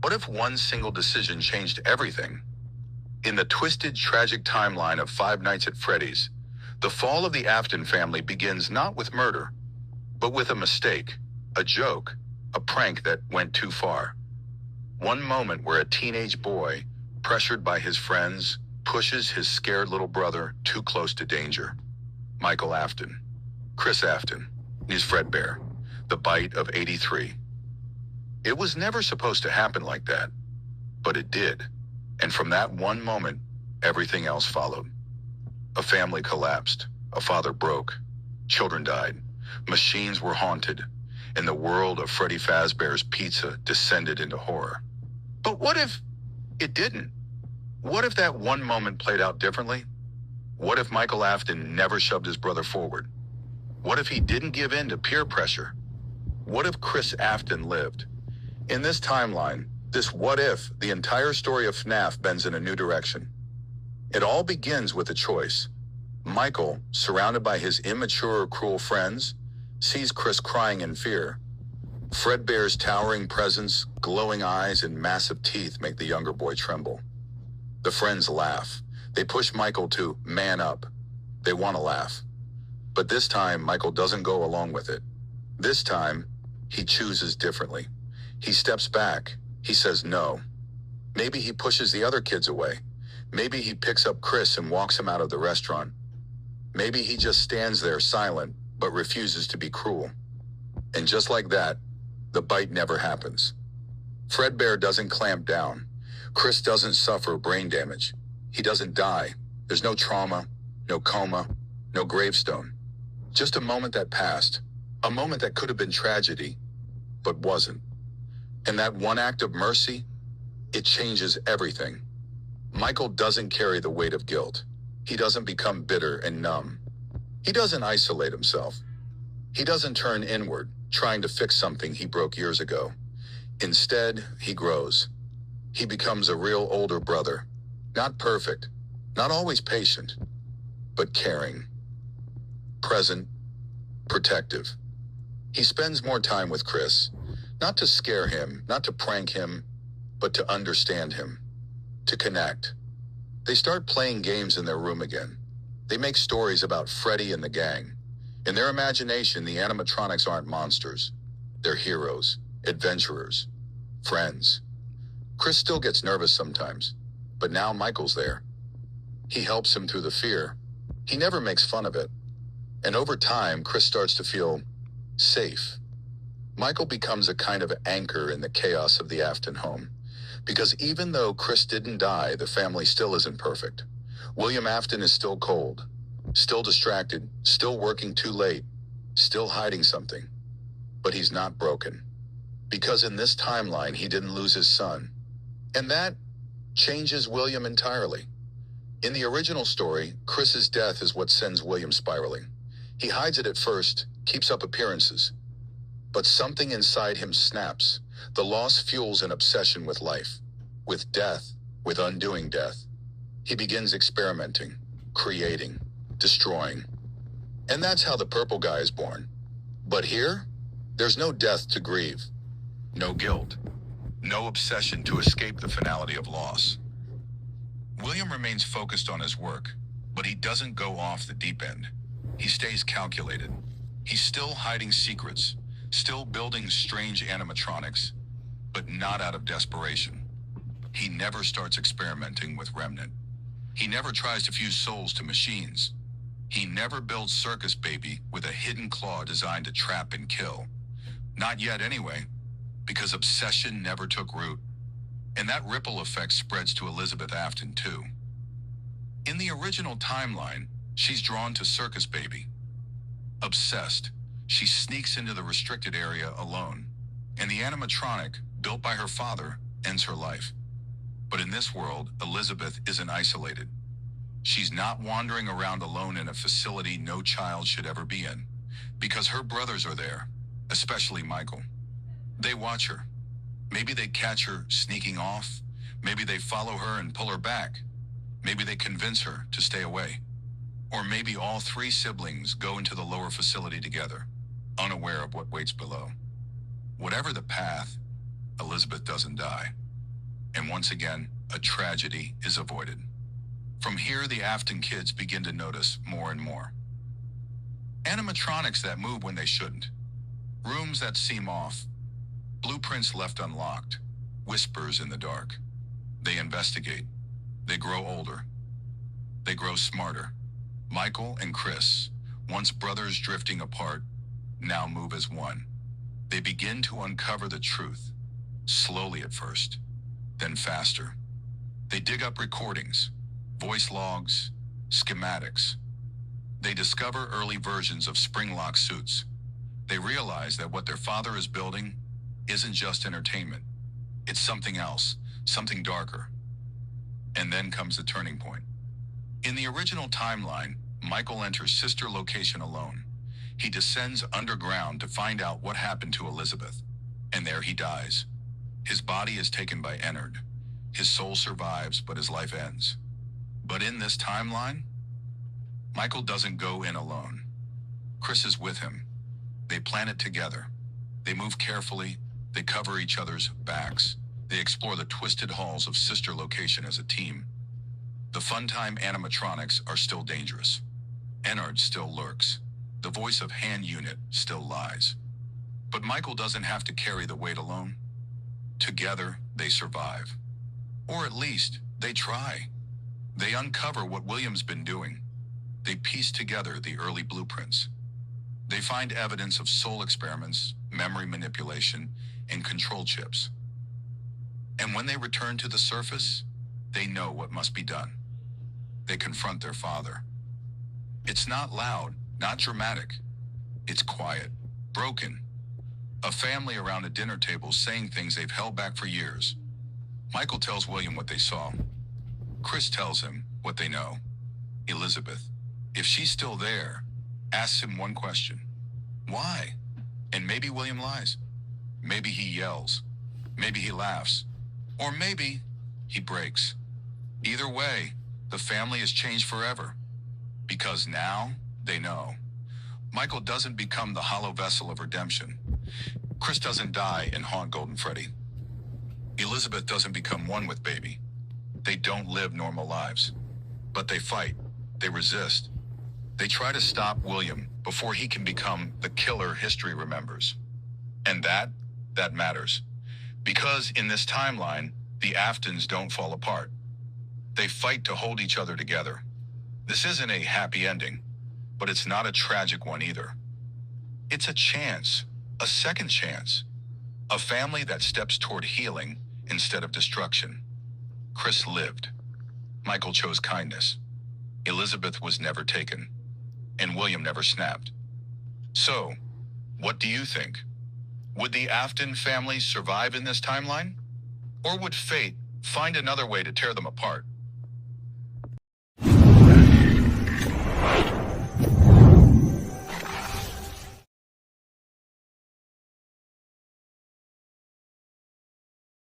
What if one single decision changed everything? In the twisted, tragic timeline of Five Nights at Freddy's, the fall of the Afton family begins not with murder, but with a mistake, a joke, a prank that went too far. One moment where a teenage boy, pressured by his friends, pushes his scared little brother too close to danger. Michael Afton, Chris Afton, is Fredbear, the bite of '83. It was never supposed to happen like that, but it did. And from that one moment, everything else followed. A family collapsed, a father broke, children died, machines were haunted, and the world of Freddy Fazbear's Pizza descended into horror. But what if it didn't? What if that one moment played out differently? What if Michael Afton never shoved his brother forward? What if he didn't give in to peer pressure? What if Chris Afton lived? In this timeline, this what if, the entire story of FNAF bends in a new direction. It all begins with a choice. Michael, surrounded by his immature, cruel friends, sees Chris crying in fear. Fredbear's towering presence, glowing eyes, and massive teeth make the younger boy tremble. The friends laugh. They push Michael to man up. They want to laugh. But this time, Michael doesn't go along with it. This time, he chooses differently. He steps back. He says no. Maybe he pushes the other kids away. Maybe he picks up Chris and walks him out of the restaurant. Maybe he just stands there silent, but refuses to be cruel. And just like that, the bite never happens. Fredbear doesn't clamp down. Chris doesn't suffer brain damage. He doesn't die. There's no trauma, no coma, no gravestone. Just a moment that passed. A moment that could have been tragedy, but wasn't. And that one act of mercy, it changes everything. Michael doesn't carry the weight of guilt. He doesn't become bitter and numb. He doesn't isolate himself. He doesn't turn inward, trying to fix something he broke years ago. Instead, he grows. He becomes a real older brother. Not perfect, not always patient, but caring. Present, protective. He spends more time with Chris, not to scare him, not to prank him, but to understand him, to connect. They start playing games in their room again. They make stories about Freddy and the gang. In their imagination, the animatronics aren't monsters. They're heroes, adventurers, friends. Chris still gets nervous sometimes, but now Michael's there. He helps him through the fear. He never makes fun of it. And over time, Chris starts to feel safe. Michael becomes a kind of anchor in the chaos of the Afton home. Because even though Chris didn't die, the family still isn't perfect. William Afton is still cold, still distracted, still working too late, still hiding something. But he's not broken. Because in this timeline, he didn't lose his son. And that changes William entirely. In the original story, Chris's death is what sends William spiraling. He hides it at first, keeps up appearances. But something inside him snaps. The loss fuels an obsession with life, with death, with undoing death. He begins experimenting, creating, destroying. And that's how the purple guy is born. But here, there's no death to grieve, no guilt, no obsession to escape the finality of loss. William remains focused on his work, but he doesn't go off the deep end. He stays calculated. He's still hiding secrets, still building strange animatronics, but not out of desperation. He never starts experimenting with Remnant. He never tries to fuse souls to machines. He never builds Circus Baby with a hidden claw designed to trap and kill. Not yet anyway, because obsession never took root. And that ripple effect spreads to Elizabeth Afton too. In the original timeline, she's drawn to Circus Baby. Obsessed, she sneaks into the restricted area alone, and the animatronic, built by her father, ends her life. But in this world, Elizabeth isn't isolated. She's not wandering around alone in a facility no child should ever be in, because her brothers are there, especially Michael. They watch her. Maybe they catch her sneaking off. Maybe they follow her and pull her back. Maybe they convince her to stay away. Or maybe all three siblings go into the lower facility together, unaware of what waits below. Whatever the path, Elizabeth doesn't die. And once again, a tragedy is avoided. From here, the Afton kids begin to notice more and more. Animatronics that move when they shouldn't. Rooms that seem off. Blueprints left unlocked. Whispers in the dark. They investigate. They grow older. They grow smarter. Michael and Chris, once brothers drifting apart, now move as one. They begin to uncover the truth, slowly at first, then faster. They dig up recordings, voice logs, schematics. They discover early versions of spring-lock suits. They realize that what their father is building isn't just entertainment. It's something else, something darker. And then comes the turning point. In the original timeline, Michael enters sister location alone. He descends underground to find out what happened to Elizabeth. And there he dies. His body is taken by Ennard. His soul survives, but his life ends. But in this timeline, Michael doesn't go in alone. Chris is with him. They plan it together. They move carefully. They cover each other's backs. They explore the twisted halls of sister location as a team. The Funtime animatronics are still dangerous. Ennard still lurks. The voice of hand unit still lies. But Michael doesn't have to carry the weight alone. Together, they survive. Or at least, they try. They uncover what William's been doing. They piece together the early blueprints. They find evidence of soul experiments, memory manipulation, and control chips. And when they return to the surface, they know what must be done. They confront their father. It's not loud, not dramatic. It's quiet, broken. A family around a dinner table saying things they've held back for years. Michael tells William what they saw. Chris tells him what they know. Elizabeth, if she's still there, asks him one question. Why? And maybe William lies. Maybe he yells. Maybe he laughs. Or maybe he breaks. Either way, the family has changed forever. Because now, they know. Michael doesn't become the hollow vessel of redemption. Chris doesn't die and haunt Golden Freddy. Elizabeth doesn't become one with Baby. They don't live normal lives. But they fight. They resist. They try to stop William before he can become the killer history remembers. And that matters. Because in this timeline, the Aftons don't fall apart. They fight to hold each other together. This isn't a happy ending, but it's not a tragic one either. It's a chance, a second chance. A family that steps toward healing instead of destruction. Chris lived. Michael chose kindness. Elizabeth was never taken. And William never snapped. So, what do you think? Would the Afton family survive in this timeline? Or would fate find another way to tear them apart?